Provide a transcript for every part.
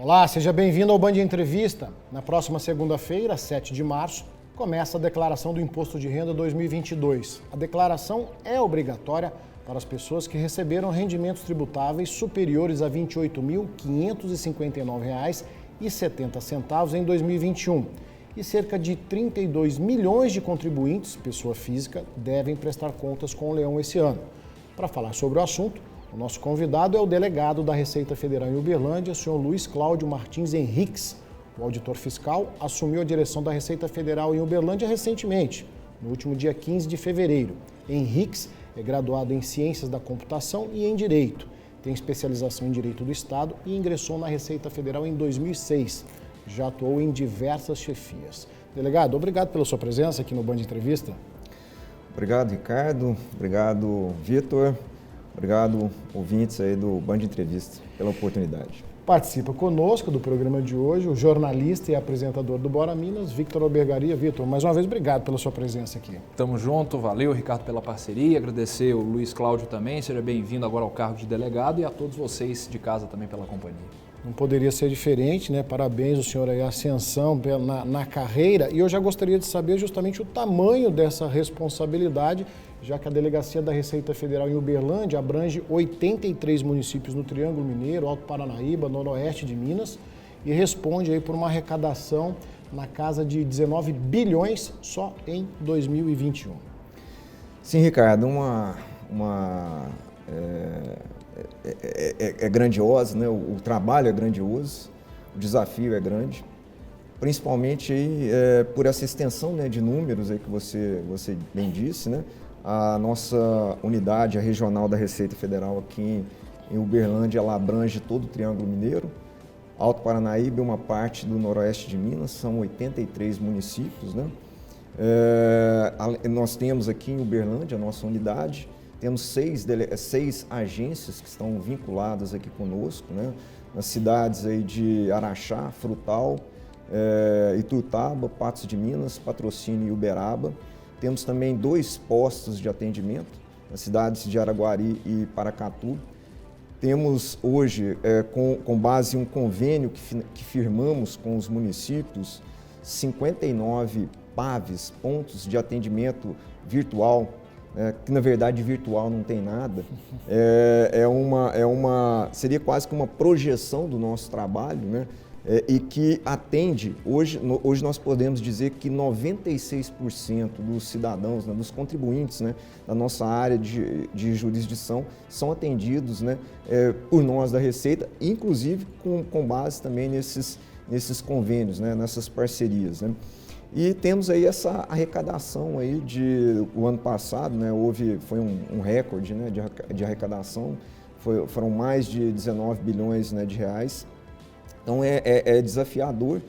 Olá, seja bem-vindo ao Band Entrevista. Na próxima segunda-feira, 7 de março, começa a declaração do Imposto de Renda 2022. A declaração é obrigatória para as pessoas que receberam rendimentos tributáveis superiores a R$ 28.559,70 em 2021. E cerca de 32 milhões de contribuintes, pessoa física, devem prestar contas com o Leão esse ano. Para falar sobre o assunto, o nosso convidado é o delegado da Receita Federal em Uberlândia, o senhor Luiz Cláudio Martins Henriques. O auditor fiscal assumiu a direção da Receita Federal em Uberlândia recentemente, no último dia 15 de fevereiro. Henriques é graduado em Ciências da Computação e em Direito. Tem especialização em Direito do Estado e ingressou na Receita Federal em 2006. Já atuou em diversas chefias. Delegado, obrigado pela sua presença aqui no Band Entrevista. Obrigado, Ricardo. Obrigado, Vitor. Obrigado, ouvintes aí do Band Entrevista, pela oportunidade. Participa conosco do programa de hoje o jornalista e apresentador do Bora Minas, Victor Albergaria. Victor, mais uma vez, obrigado pela sua presença aqui. Tamo junto, valeu, Ricardo, pela parceria, agradecer o Luiz Cláudio também, seja bem-vindo agora ao cargo de delegado e a todos vocês de casa também pela companhia. Não poderia ser diferente, né? Parabéns, o senhor aí, a ascensão na carreira. E eu já gostaria de saber justamente o tamanho dessa responsabilidade, já que a Delegacia da Receita Federal em Uberlândia abrange 83 municípios no Triângulo Mineiro, Alto Paranaíba, Noroeste de Minas, e responde aí por uma arrecadação na casa de 19 bilhões só em 2021. Sim, Ricardo, é grandiosa, né? O trabalho é grandioso, o desafio é grande, principalmente aí, por essa extensão, né, de números aí que você bem disse, né? A nossa unidade, a regional da Receita Federal aqui em Uberlândia, ela abrange todo o Triângulo Mineiro, Alto Paranaíba e uma parte do Noroeste de Minas, são 83 municípios, né? Nós temos aqui em Uberlândia a nossa unidade, temos seis agências que estão vinculadas aqui conosco, né? Nas cidades aí de Araxá, Frutal, Ituiutaba, Patos de Minas, Patrocínio e Uberaba. Temos também 2 postos de atendimento, nas cidades de Araguari e Paracatu. Temos hoje, com base em um convênio que firmamos com os municípios, 59 PAVs, pontos de atendimento virtual, que na verdade virtual não tem nada, seria quase que uma projeção do nosso trabalho, né? E que atende, hoje nós podemos dizer que 96% dos cidadãos, né, dos contribuintes, né, da nossa área de jurisdição são atendidos, né, por nós da Receita, inclusive com base também nesses convênios, né, nessas parcerias, né. E temos aí essa arrecadação aí o ano passado, né, foi um recorde, né, de arrecadação, foram mais de 19 bilhões, né, de reais. Então é desafiador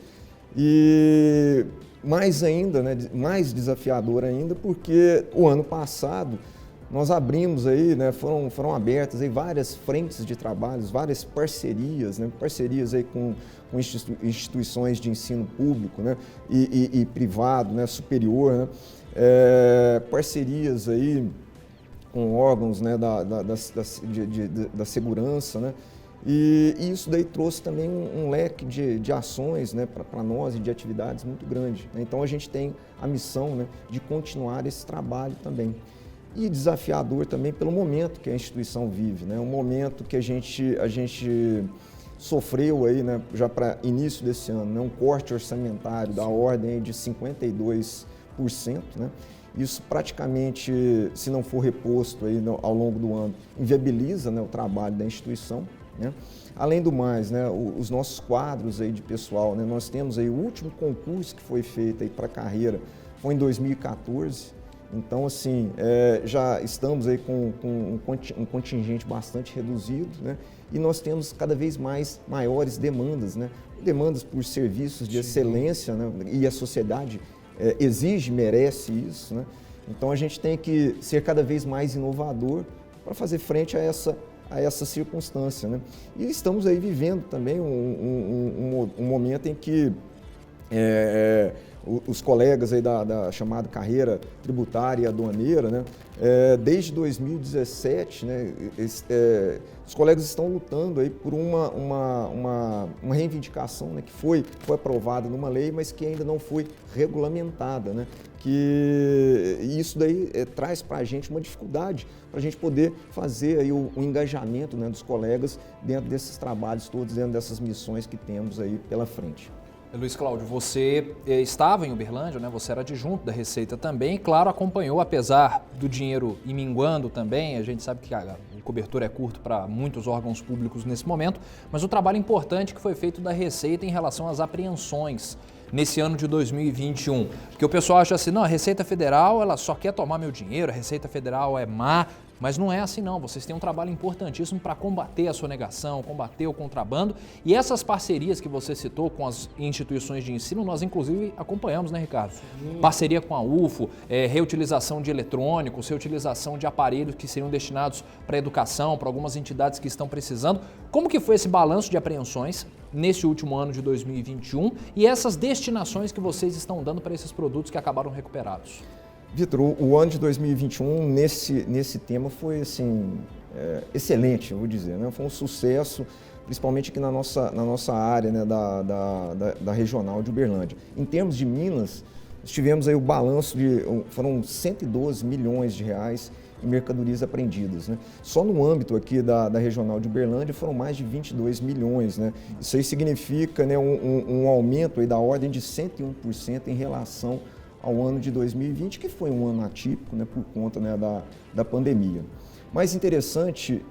e mais desafiador ainda, porque o ano passado nós abrimos aí, né, foram abertas aí várias frentes de trabalhos, várias parcerias, né, parcerias aí com instituições de ensino público, né, e privado, né, superior, né, parcerias aí com órgãos, né, da segurança, né. E isso daí trouxe também um leque de ações, né, para nós e de atividades muito grande, né? Então a gente tem a missão, né, de continuar esse trabalho também. E desafiador também pelo momento que a instituição vive, né? Um momento que a gente sofreu aí, né, já para início desse ano, né, um corte orçamentário da ordem de 52%, né? Isso praticamente, se não for reposto aí ao longo do ano, inviabiliza, né, o trabalho da instituição, né? Além do mais, né, os nossos quadros aí de pessoal, né, nós temos aí o último concurso que foi feito aí para a carreira, foi em 2014, então assim, já estamos aí com um contingente bastante reduzido, né, e nós temos cada vez maiores demandas, né, demandas por serviços de excelência, né, e a sociedade exige, merece isso, né, então a gente tem que ser cada vez mais inovador para fazer frente a essa circunstância, né? E estamos aí vivendo também um momento em que os colegas aí da chamada carreira tributária e aduaneira, né? Desde 2017, né, os colegas estão lutando aí por uma reivindicação, né, que foi aprovada numa lei, mas que ainda não foi regulamentada, né? E isso daí traz para a gente uma dificuldade para a gente poder fazer aí o engajamento, né, dos colegas dentro desses trabalhos todos, dentro dessas missões que temos aí pela frente. Luiz Cláudio, você estava em Uberlândia, né? Você era adjunto da Receita também, e claro, acompanhou, apesar do dinheiro ir minguando também, a gente sabe que a cobertura é curta para muitos órgãos públicos nesse momento, mas o trabalho importante que foi feito da Receita em relação às apreensões nesse ano de 2021, porque o pessoal acha assim, não, a Receita Federal ela só quer tomar meu dinheiro, a Receita Federal é má, mas não é assim não, vocês têm um trabalho importantíssimo para combater a sonegação, combater o contrabando e essas parcerias que você citou com as instituições de ensino, nós inclusive acompanhamos, né, Ricardo? Sim. Parceria com a UFO, reutilização de eletrônicos, reutilização de aparelhos que seriam destinados para a educação, para algumas entidades que estão precisando. Como que foi esse balanço de apreensões nesse último ano de 2021 e essas destinações que vocês estão dando para esses produtos que acabaram recuperados? Vitor, o ano de 2021 nesse tema foi assim, excelente, eu vou dizer, né? Foi um sucesso, principalmente aqui na nossa área, né, da regional de Uberlândia. Em termos de Minas, nós tivemos aí o balanço foram 112 milhões de reais em mercadorias apreendidas, né? Só no âmbito aqui da regional de Uberlândia foram mais de 22 milhões, né? Isso aí significa, né, um aumento aí da ordem de 101% em relação ao ano de 2020, que foi um ano atípico, né, por conta, né, da pandemia. Mais interessante,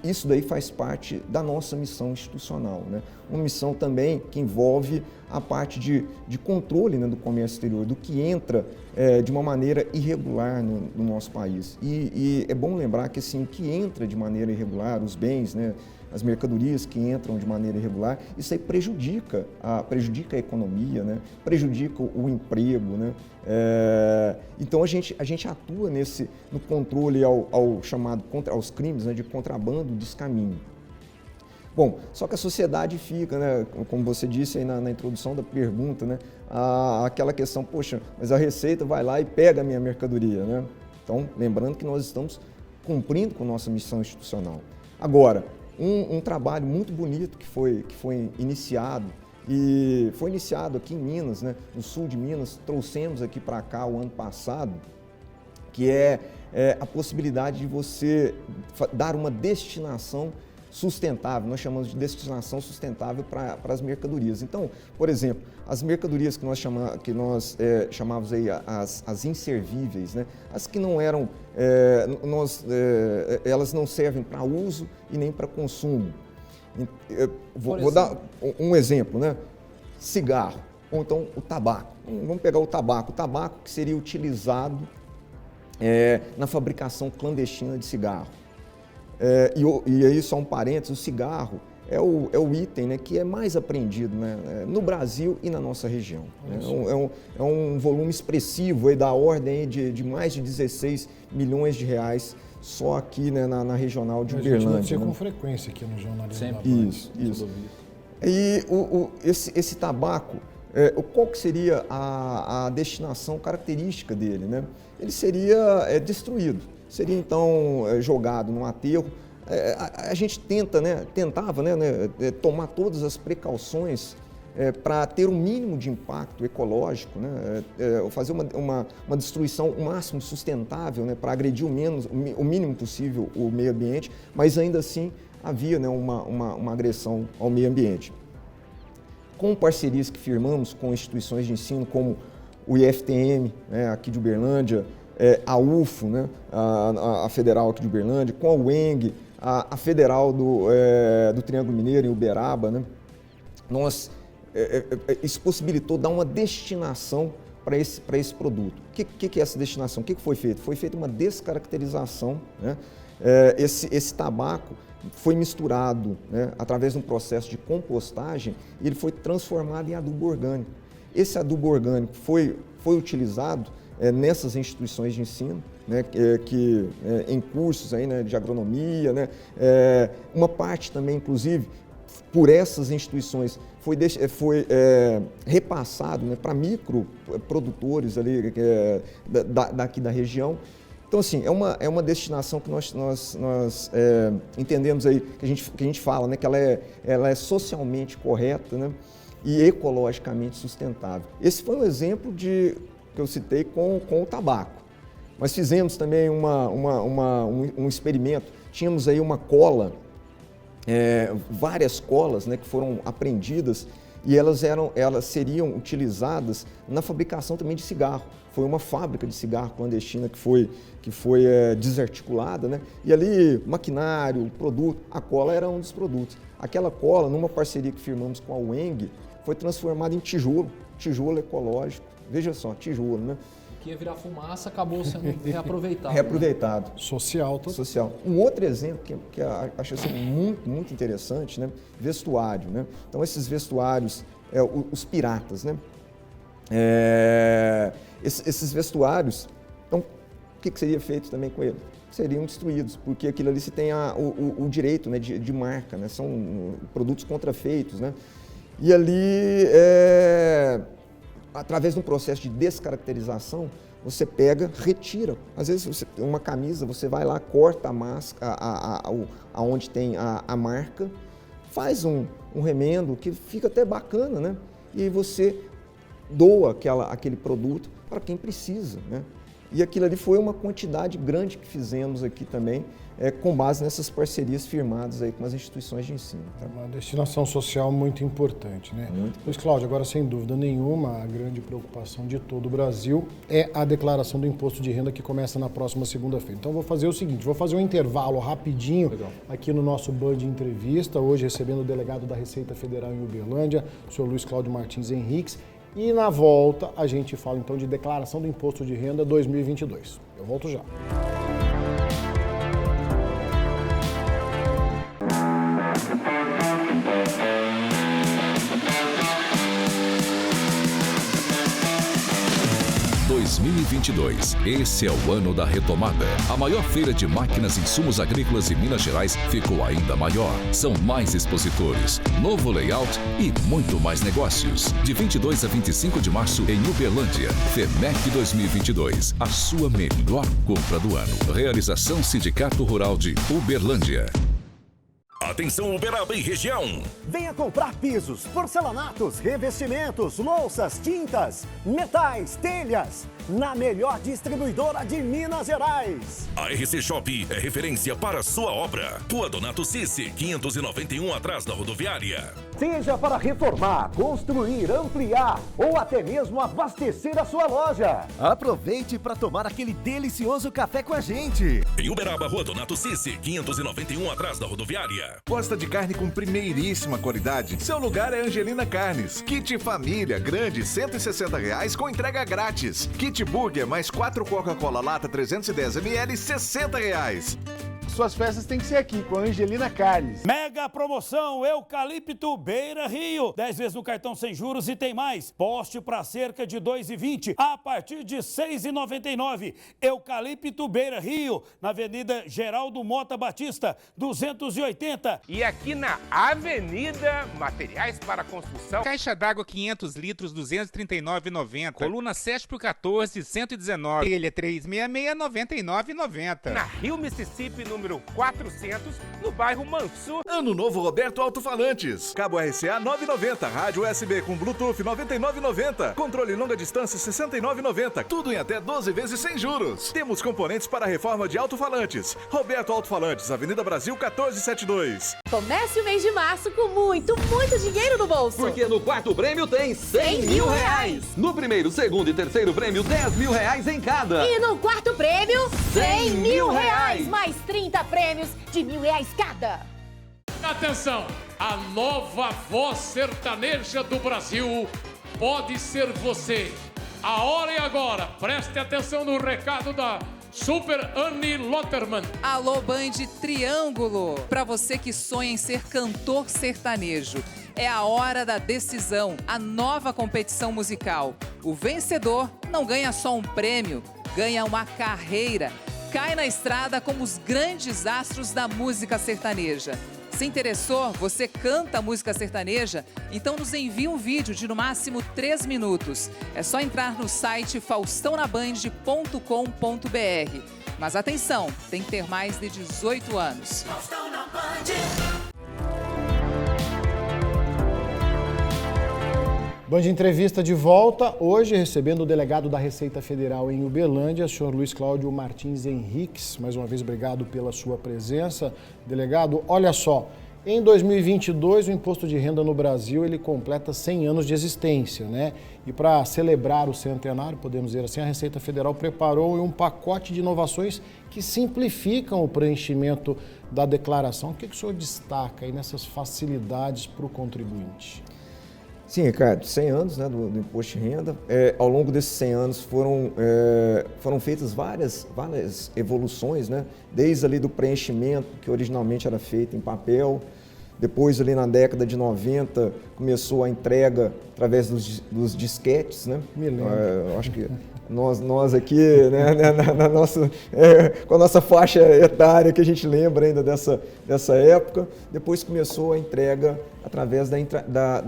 isso daí faz parte da nossa missão institucional, né? Uma missão também que envolve a parte de controle, né, do comércio exterior, do que entra de uma maneira irregular no nosso país. E é bom lembrar que assim, o que entra de maneira irregular, os bens, né, as mercadorias que entram de maneira irregular, isso aí prejudica a economia, né? Prejudica o emprego, né? Então a gente atua no controle aos crimes, né, de contrabando, descaminho. Bom, só que a sociedade fica, né, como você disse aí na introdução da pergunta, né, aquela questão, poxa, mas a Receita vai lá e pega a minha mercadoria, né? Então, lembrando que nós estamos cumprindo com a nossa missão institucional. Agora, um trabalho muito bonito que foi iniciado, e foi iniciado aqui em Minas, né, no sul de Minas, trouxemos aqui para cá o ano passado, que é a possibilidade de você dar uma destinação sustentável, nós chamamos de destinação sustentável para as mercadorias. Então, por exemplo, as mercadorias que nós chamávamos aí as inservíveis, né? As que não eram, elas não servem para uso e nem para consumo. Vou dar um exemplo, né? Cigarro, ou então o tabaco. Vamos pegar o tabaco que seria utilizado na fabricação clandestina de cigarro. E aí, só um parênteses, o cigarro é o item, né, que é mais apreendido, né, no Brasil e na nossa região. Né? É um volume expressivo, aí, da ordem aí de mais de 16 milhões de reais só aqui, né, na regional de Uberlândia. A gente com frequência aqui no jornalismo. Sempre. Isso. E esse tabaco, qual que seria a destinação característica dele, né? Ele seria destruído. Seria então jogado num aterro. A gente tentava tomar todas as precauções para ter um mínimo de impacto ecológico, né? Fazer uma destruição o máximo sustentável, né? Para agredir o mínimo possível o meio ambiente, mas ainda assim havia, né, uma agressão ao meio ambiente. Com parcerias que firmamos com instituições de ensino como o IFTM, né, aqui de Uberlândia, a UFO, né, a Federal aqui de Uberlândia, com a UENG, a Federal do Triângulo Mineiro, em Uberaba, né, isso possibilitou dar uma destinação para esse produto. O que é essa destinação? O que foi feito? Foi feita uma descaracterização, né? Esse tabaco foi misturado, né, através de um processo de compostagem e ele foi transformado em adubo orgânico. Esse adubo orgânico foi utilizado nessas instituições de ensino, né, em cursos aí, né, de agronomia, né, uma parte também, inclusive, por essas instituições foi repassado, né, para microprodutores ali, daqui da região. Então, assim, é uma destinação que nós entendemos aí, que a gente fala, né, que ela é socialmente correta, né, e ecologicamente sustentável. Esse foi um exemplo que eu citei com o tabaco. Nós fizemos também um experimento, tínhamos aí uma cola, várias colas, né, que foram apreendidas e elas seriam utilizadas na fabricação também de cigarro. Foi uma fábrica de cigarro clandestina que foi desarticulada, né? E ali, maquinário, produto, a cola era um dos produtos. Aquela cola, numa parceria que firmamos com a UENG, foi transformada em tijolo ecológico. Veja só, tijolo, né? Que ia virar fumaça, acabou sendo reaproveitado. Reaproveitado. Né? Social. Um outro exemplo que eu acho assim, muito, muito interessante, né? Vestuário, né? Então, esses vestuários, os piratas, né? Esses vestuários, então, o que seria feito também com ele? Seriam destruídos, porque aquilo ali se tem o direito, né, de marca, né? São produtos contrafeitos, né? E ali, através de um processo de descaracterização, você pega, retira. Às vezes, uma camisa, você vai lá, corta a máscara, aonde tem a marca, faz um remendo que fica até bacana, né? E aí você doa aquele produto para quem precisa, né? E aquilo ali foi uma quantidade grande que fizemos aqui também, com base nessas parcerias firmadas aí com as instituições de ensino. Tá? Uma destinação social muito importante, né? Pois, Cláudio, agora sem dúvida nenhuma, a grande preocupação de todo o Brasil é a declaração do imposto de renda que começa na próxima segunda-feira. Então, vou fazer o seguinte, vou fazer um intervalo rapidinho aqui no nosso Band Entrevista, hoje recebendo o delegado da Receita Federal em Uberlândia, o senhor Luiz Cláudio Martins Henriques. E na volta a gente fala então de declaração do imposto de renda 2022. Eu volto já. Esse é o ano da retomada. A maior feira de máquinas e insumos agrícolas em Minas Gerais ficou ainda maior. São mais expositores, novo layout e muito mais negócios. De 22 a 25 de março em Uberlândia. FEMEC 2022, a sua melhor compra do ano. Realização Sindicato Rural de Uberlândia. Atenção Uberaba e região! Venha comprar pisos, porcelanatos, revestimentos, louças, tintas, metais, telhas, na melhor distribuidora de Minas Gerais. A RC Shop é referência para sua obra. Rua Donato Cici, 591, atrás da rodoviária. Seja para reformar, construir, ampliar ou até mesmo abastecer a sua loja. Aproveite para tomar aquele delicioso café com a gente. Em Uberaba, Rua Donato Cici, 591, atrás da rodoviária. Gosta de carne com primeiríssima qualidade? Seu lugar é Angelina Carnes. Kit família grande, R$160 com entrega grátis. Kit burger mais 4 Coca-Cola lata 310 ml, R$60. Suas festas têm que ser aqui, com a Angelina Carnes. Mega promoção Eucalipto Beira Rio. 10 vezes no cartão sem juros e tem mais. Poste para cerca de R$2,20 a partir de R$6,99. Eucalipto Beira Rio, na Avenida Geraldo Mota Batista, 280. E aqui na Avenida Materiais para Construção. Caixa d'água 500 litros, R$239,90. Coluna 7 por 14, R$119. Telha 366, R$99,90. Na Rio Mississippi, número 400, no bairro Mansur. Ano novo Roberto Alto-Falantes. Cabo RCA 9,90. Rádio USB com Bluetooth 99,90. Controle longa distância 69,90. Tudo em até 12 vezes sem juros. Temos componentes para a reforma de alto-falantes. Roberto Alto-Falantes, Avenida Brasil 1472. Comece o mês de março com muito dinheiro no bolso. Porque no quarto prêmio tem R$100 mil. No primeiro, segundo e terceiro prêmio, R$10 mil em cada. E no quarto prêmio, R$100 mil. Mais 30 prêmios de R$1.000 cada. Atenção, a nova voz sertaneja do Brasil pode ser você. A hora é agora. Preste atenção no recado da Super Annie Lotterman. Alô, Band Triângulo. Para você que sonha em ser cantor sertanejo. É a hora da decisão, a nova competição musical. O vencedor não ganha só um prêmio, ganha uma carreira. Cai na estrada como os grandes astros da música sertaneja. Se interessou, você canta a música sertaneja? Então nos envie um vídeo de no máximo 3 minutos. É só entrar no site faustãonaband.com.br. Mas atenção, tem que ter mais de 18 anos. Faustão na Band. Band Entrevista de volta, hoje recebendo o delegado da Receita Federal em Uberlândia, senhor Luiz Cláudio Martins Henriques. Mais uma vez, obrigado pela sua presença. Delegado, olha só, em 2022 o Imposto de Renda no Brasil ele completa 100 anos de existência, né? E para celebrar o centenário, podemos dizer assim, a Receita Federal preparou um pacote de inovações que simplificam o preenchimento da declaração. O que o senhor destaca aí nessas facilidades para o contribuinte? Sim, Ricardo, 100 anos, né, do Imposto de Renda. Ao longo desses 100 anos foram feitas várias evoluções, né? Desde ali do preenchimento, que originalmente era feito em papel. Depois, ali na década de 90, começou a entrega através dos disquetes, né? Me lembro. Eu acho que nós aqui, né, com a nossa faixa etária, que a gente lembra ainda dessa época. Depois começou a entrega através da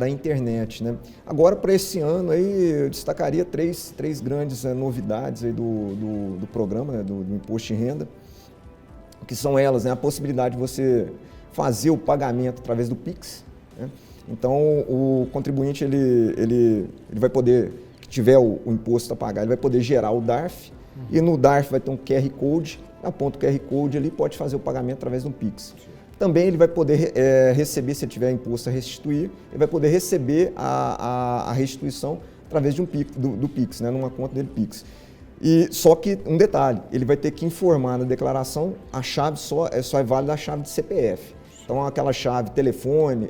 internet, né? Agora, para esse ano, aí, eu destacaria três grandes novidades aí do programa, né, do Imposto de Renda, que são elas, né? A possibilidade de você fazer o pagamento através do Pix, né? Então, o contribuinte, ele vai poder, que tiver o imposto a pagar, ele vai poder gerar o DARF, e no DARF vai ter um QR Code, aponta o QR Code ali, pode fazer o pagamento através do Pix. Também ele vai poder receber, se ele tiver imposto a restituir, ele vai poder receber a restituição através de do Pix, né, numa conta dele Pix. E só que, um detalhe, ele vai ter que informar na declaração, a chave só é válida a chave de CPF. Então, aquela chave telefone,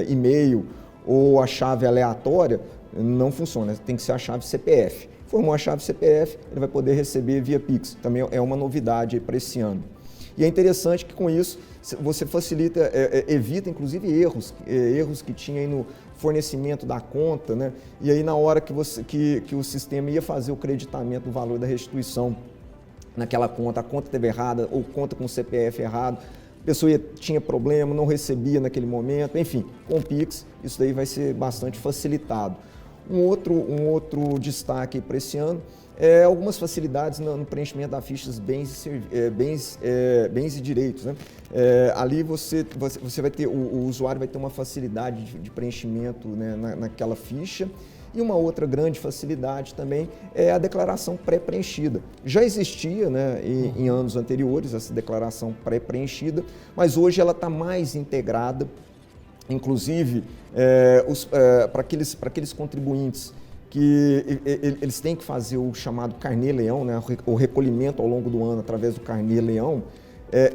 e-mail ou a chave aleatória não funciona, tem que ser a chave CPF. Formou a chave CPF, ele vai poder receber via Pix. Também é uma novidade para esse ano. E é interessante que com isso você facilita, evita inclusive erros que tinha aí no fornecimento da conta, né? E aí na hora que o sistema ia fazer o creditamento do valor da restituição naquela conta, a conta esteve errada ou conta com o CPF errado, a pessoa tinha problema, não recebia naquele momento, enfim, com o Pix isso daí vai ser bastante facilitado. Um outro destaque para esse ano é algumas facilidades no preenchimento das fichas bens e direitos, né? Ali você vai ter, o usuário vai ter uma facilidade de preenchimento, né, naquela ficha. E uma outra grande facilidade também é a declaração pré-preenchida. Já existia, né, em anos anteriores essa declaração pré-preenchida, mas hoje ela está mais integrada, inclusive para aqueles contribuintes que eles têm que fazer o chamado carnê-leão, né, o recolhimento ao longo do ano através do carnê-leão.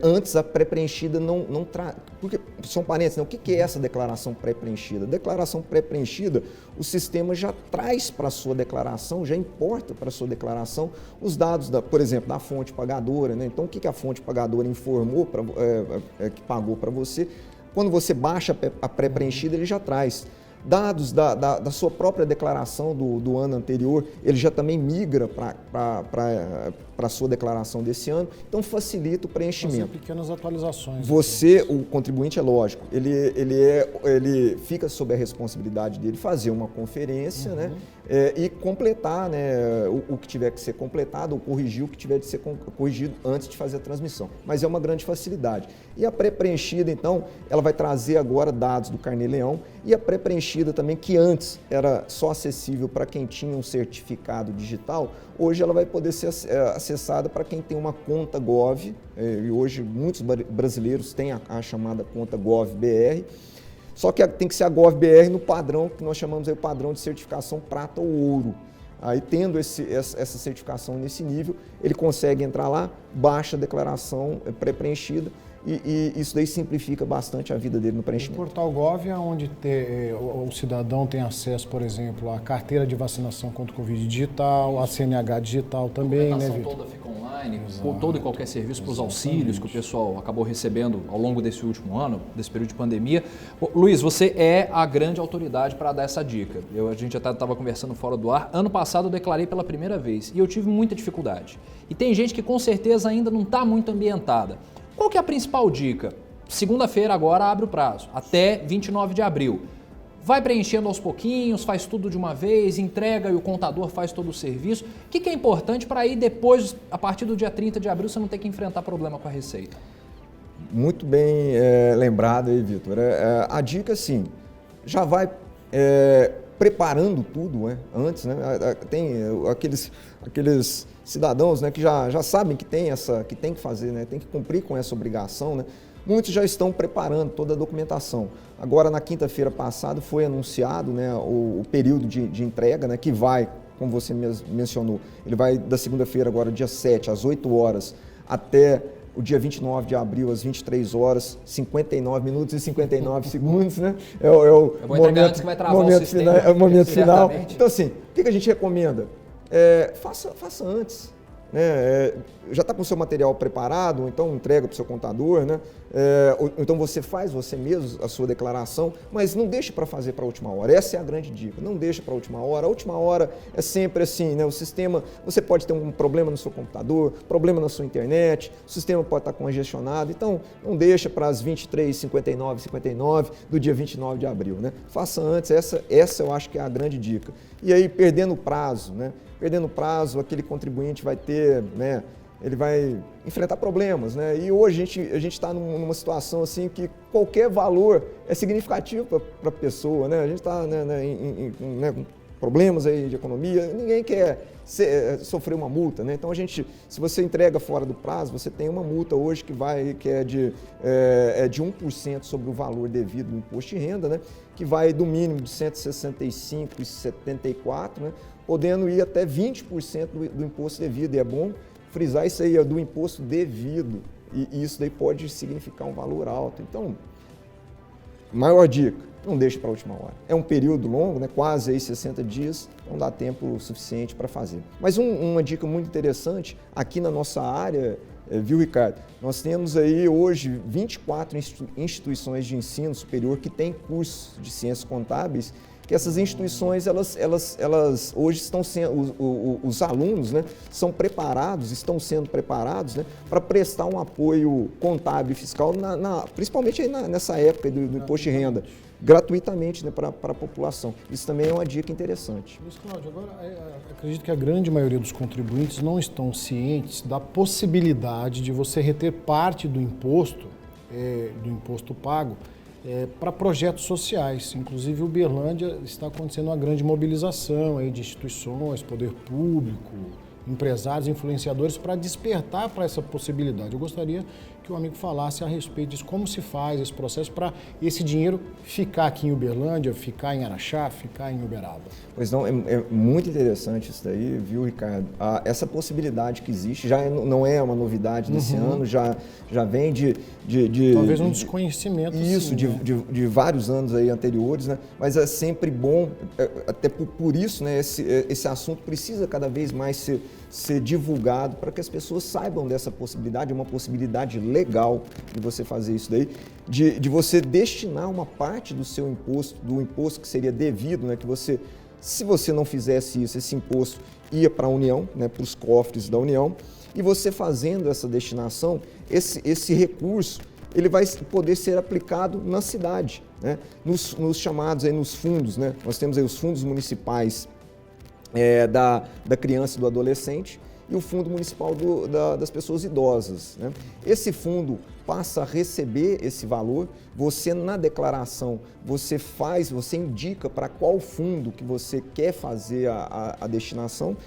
Antes a pré-preenchida não traz, porque são parênteses, né? O que é essa declaração pré-preenchida? Declaração pré-preenchida, o sistema já traz para a sua declaração, já importa para a sua declaração os dados, por exemplo, da fonte pagadora, né? Então o que a fonte pagadora informou, que pagou para você, quando você baixa a pré-preenchida ele já traz. Dados da sua própria declaração do ano anterior, ele já também migra para a sua declaração desse ano, então facilita o preenchimento. Fazer pequenas atualizações. O contribuinte, é lógico, ele fica sob a responsabilidade dele fazer uma conferência, né, e completar, né, o que tiver que ser completado ou corrigir o que tiver de ser corrigido antes de fazer a transmissão. Mas é uma grande facilidade. E a pré-preenchida, então, ela vai trazer agora dados do carnê-leão e a pré-preenchida também, que antes era só acessível para quem tinha um certificado digital, hoje ela vai poder ser acessada para quem tem uma conta Gov, e hoje muitos brasileiros têm a chamada conta Gov.br, só que tem que ser a Gov.br no padrão que nós chamamos aí o padrão de certificação prata ou ouro. Aí, tendo essa certificação nesse nível, ele consegue entrar lá, baixa a declaração pré-preenchida, e isso daí simplifica bastante a vida dele no preenchimento. O Portal Gov é onde o cidadão tem acesso, por exemplo, à carteira de vacinação contra o Covid digital, a CNH digital também, né, Vitor? Toda fica online, por todo e qualquer serviço para os auxílios que o pessoal acabou recebendo ao longo desse último ano, desse período de pandemia. Luiz, você é a grande autoridade para dar essa dica. A gente já estava conversando fora do ar. Ano passado eu declarei pela primeira vez e eu tive muita dificuldade. E tem gente que com certeza ainda não está muito ambientada. Qual que é a principal dica? segunda-feira agora abre o prazo, até 29 de abril. Vai preenchendo aos pouquinhos, faz tudo de uma vez, entrega e o contador faz todo o serviço. O que é importante para aí depois, a partir do dia 30 de abril, você não ter que enfrentar problema com a Receita? Muito bem lembrado aí, Vitor. A dica, sim, já vai preparando tudo antes, né? Tem aqueles cidadãos, né, que já sabem que tem que fazer, né? Tem que cumprir com essa obrigação, né? Muitos já estão preparando toda a documentação. Agora, na quinta-feira passada, foi anunciado, né, o período de entrega, né, que vai, como você mencionou, ele vai da segunda-feira, agora dia 7, às 8 horas, até o dia 29 de abril, às 23 horas, 59 minutos e 59 segundos, né? É o momento final. Então, assim, o que a gente recomenda? Faça antes. Né? Já está com o seu material preparado, então entrega para o seu contador, né? Então você faz você mesmo a sua declaração, mas não deixe para fazer para a última hora. Essa é a grande dica, não deixe para a última hora. A última hora é sempre assim, né? O sistema, você pode ter um problema no seu computador, problema na sua internet, o sistema pode estar congestionado, então não deixa para as 23h59 do dia 29 de abril, né? Faça antes, essa eu acho que é a grande dica. E aí, perdendo o prazo, né? Perdendo o prazo, aquele contribuinte vai ter, né, ele vai enfrentar problemas, né? E hoje a gente está numa situação assim que qualquer valor é significativo para a pessoa, né? A gente está com problemas aí de economia, ninguém quer sofrer uma multa, né? Então se você entrega fora do prazo, você tem uma multa hoje que é de 1% sobre o valor devido do imposto de renda, né? Que vai do mínimo de R$ 165,74, né? Podendo ir até 20% do imposto devido. E é bom frisar isso aí, do imposto devido. E isso daí pode significar um valor alto. Então, maior dica, não deixe para a última hora. É um período longo, né? Quase aí 60 dias, não dá tempo suficiente para fazer. Mas uma dica muito interessante, aqui na nossa área, viu, Ricardo? Nós temos aí hoje 24 instituições de ensino superior que têm cursos de ciências contábeis, que essas instituições, elas hoje estão sendo, os alunos, né, estão sendo preparados, né, para prestar um apoio contábil e fiscal, principalmente aí nessa época do imposto de renda, gratuitamente, né, para a população. Isso também é uma dica interessante. Luiz Cláudio, agora acredito que a grande maioria dos contribuintes não estão cientes da possibilidade de você reter parte do imposto pago, para projetos sociais. Inclusive, em Uberlândia está acontecendo uma grande mobilização aí de instituições, poder público, empresários, influenciadores, para despertar para essa possibilidade. Eu gostaria que o amigo falasse a respeito disso, como se faz esse processo para esse dinheiro ficar aqui em Uberlândia, ficar em Araxá, ficar em Uberaba. Pois não, é muito interessante isso daí, viu, Ricardo? Essa possibilidade que existe já não é uma novidade desse ano, já vem de talvez um desconhecimento. Isso, sim, de vários anos aí anteriores, né? Mas é sempre bom, até por isso, né, esse assunto precisa cada vez mais ser divulgado para que as pessoas saibam dessa possibilidade, uma possibilidade legal de você fazer isso daí, de você destinar uma parte do seu imposto, do imposto que seria devido, né, que você, se você não fizesse isso, esse imposto ia para a União, né, para os cofres da União, e você fazendo essa destinação, esse recurso, ele vai poder ser aplicado na cidade, né, nos chamados aí, nos fundos, né, nós temos aí os fundos municipais da criança e do adolescente e o Fundo Municipal das Pessoas Idosas, né? Esse fundo passa a receber esse valor, você na declaração, você indica para qual fundo que você quer fazer a destinação.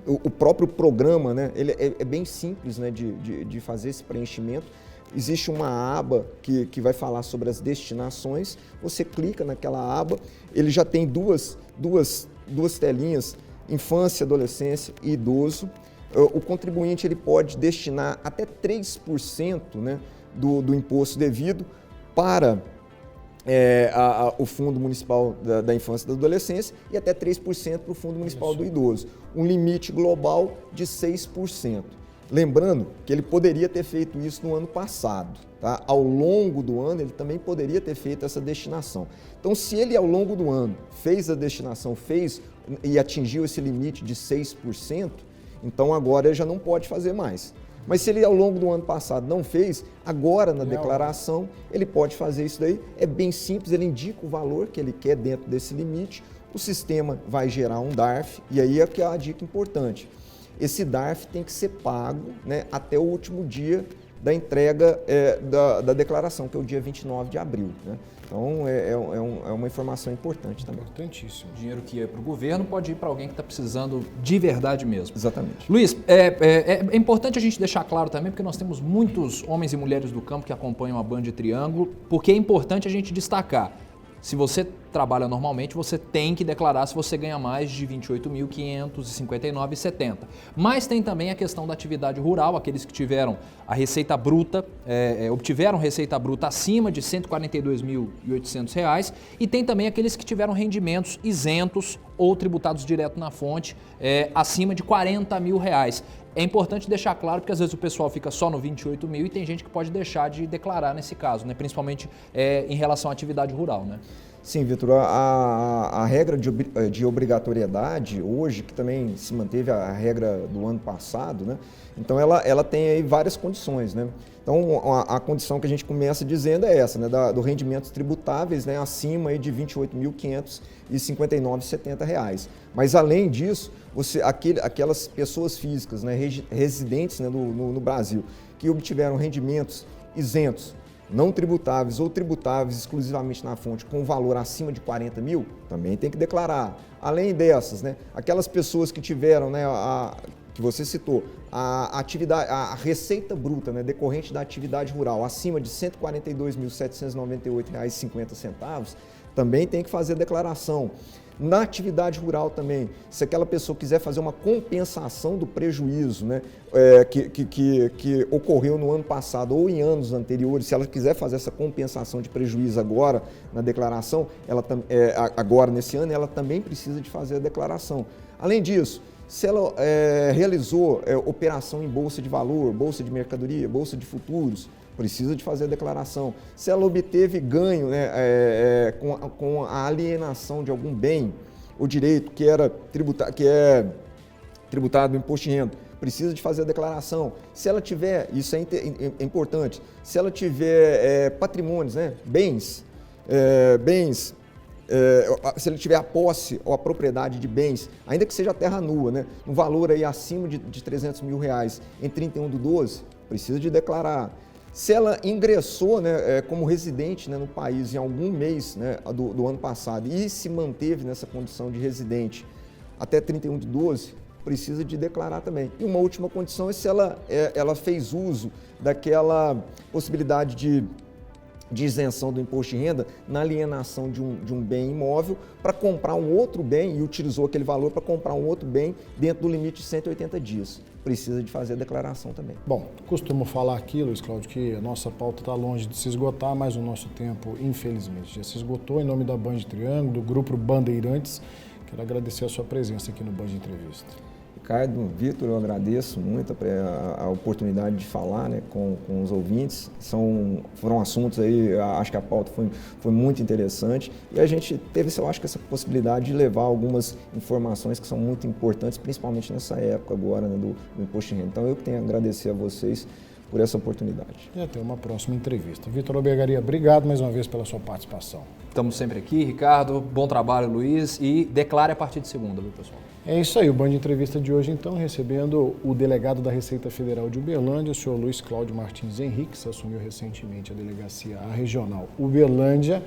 O próprio programa, né, ele é bem simples, né, de fazer esse preenchimento. Existe uma aba que vai falar sobre as destinações, você clica naquela aba, ele já tem duas telinhas, infância, adolescência e idoso. O contribuinte ele pode destinar até 3%, né, do imposto devido para o Fundo Municipal da Infância e da Adolescência e até 3% para o Fundo Municipal do Idoso. Um limite global de 6%. Lembrando que ele poderia ter feito isso no ano passado. Tá? Ao longo do ano, ele também poderia ter feito essa destinação. Então, se ele ao longo do ano fez a destinação, e atingiu esse limite de 6%, então agora ele já não pode fazer mais. Mas se ele ao longo do ano passado não fez, agora na declaração ele pode fazer isso daí. É bem simples, ele indica o valor que ele quer dentro desse limite, o sistema vai gerar um DARF, e aí é que é a dica importante. Esse DARF tem que ser pago, né, até o último dia da entrega da declaração, que é o dia 29 de abril. Né? Então, é uma informação importante também. Importantíssimo. Dinheiro que ia para o governo pode ir para alguém que está precisando de verdade mesmo. Exatamente. Luiz, é importante a gente deixar claro também, porque nós temos muitos homens e mulheres do campo que acompanham a Band Triângulo, porque é importante a gente destacar. Se você trabalha normalmente, você tem que declarar se você ganha mais de R$ 28.559,70. Mas tem também a questão da atividade rural, aqueles que tiveram a receita bruta, obtiveram receita bruta acima de R$ 142.800, e tem também aqueles que tiveram rendimentos isentos ou tributados direto na fonte, acima de R$ 40 mil. É importante deixar claro, porque às vezes o pessoal fica só no 28 mil e tem gente que pode deixar de declarar nesse caso, né? Principalmente em relação à atividade rural, né? Sim, Vitor, a regra de obrigatoriedade hoje, que também se manteve a regra do ano passado, né? Então ela tem aí várias condições, né? Então a condição que a gente começa dizendo é essa, né? Do rendimentos tributáveis, né? Acima aí de R$ 28.559,70. Mas além disso, aquelas pessoas físicas, né? Residentes, né? no Brasil, que obtiveram rendimentos isentos, não tributáveis ou tributáveis exclusivamente na fonte com valor acima de 40 mil, também tem que declarar. Além dessas, né, aquelas pessoas que tiveram, né, que você citou, a receita bruta, né, decorrente da atividade rural acima de R$ 142.798,50, também tem que fazer a declaração. Na atividade rural também, se aquela pessoa quiser fazer uma compensação do prejuízo, né, que ocorreu no ano passado ou em anos anteriores, se ela quiser fazer essa compensação de prejuízo agora na declaração, agora nesse ano, ela também precisa de fazer a declaração. Além disso, se ela realizou operação em bolsa de valor, bolsa de mercadoria, bolsa de futuros, precisa de fazer a declaração. Se ela obteve ganho, né, com a alienação de algum bem ou direito que é tributado no imposto de renda, precisa de fazer a declaração. Se ela tiver, isso é importante, se ela tiver patrimônios, né, bens, se ele tiver a posse ou a propriedade de bens, ainda que seja terra nua, né, no valor aí acima de R$ 300 mil em 31/12, precisa de declarar. Se ela ingressou, né, como residente, né, no país em algum mês, né, do ano passado e se manteve nessa condição de residente até 31/12, precisa de declarar também. E uma última condição é se ela fez uso daquela possibilidade de isenção do imposto de renda na alienação de um bem imóvel para comprar um outro bem e utilizou aquele valor para comprar um outro bem dentro do limite de 180 dias. Precisa de fazer a declaração também. Bom, costumo falar aqui, Luiz Cláudio, que a nossa pauta está longe de se esgotar, mas o nosso tempo, infelizmente, já se esgotou. Em nome da Band Triângulo, do Grupo Bandeirantes, quero agradecer a sua presença aqui no Band Entrevista. Ricardo, Vitor, eu agradeço muito a oportunidade de falar, né, com os ouvintes. Foram assuntos aí, acho que a pauta foi muito interessante e a gente teve, eu acho que essa possibilidade de levar algumas informações que são muito importantes, principalmente nessa época agora, né, do imposto de renda. Então eu que tenho a agradecer a vocês por essa oportunidade. E até uma próxima entrevista. Vitor Albergaria, obrigado mais uma vez pela sua participação. Estamos sempre aqui, Ricardo. Bom trabalho, Luiz. E declare a partir de segunda, viu, pessoal? É isso aí, o Band Entrevista de hoje, então, recebendo o delegado da Receita Federal de Uberlândia, o senhor Luiz Cláudio Martins Henriques, assumiu recentemente a delegacia regional Uberlândia,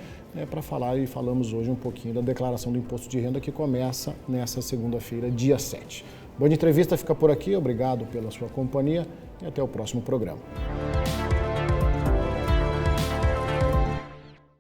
para falar, e falamos hoje um pouquinho da declaração do imposto de renda que começa nessa segunda-feira, dia 7. Band Entrevista fica por aqui, obrigado pela sua companhia e até o próximo programa.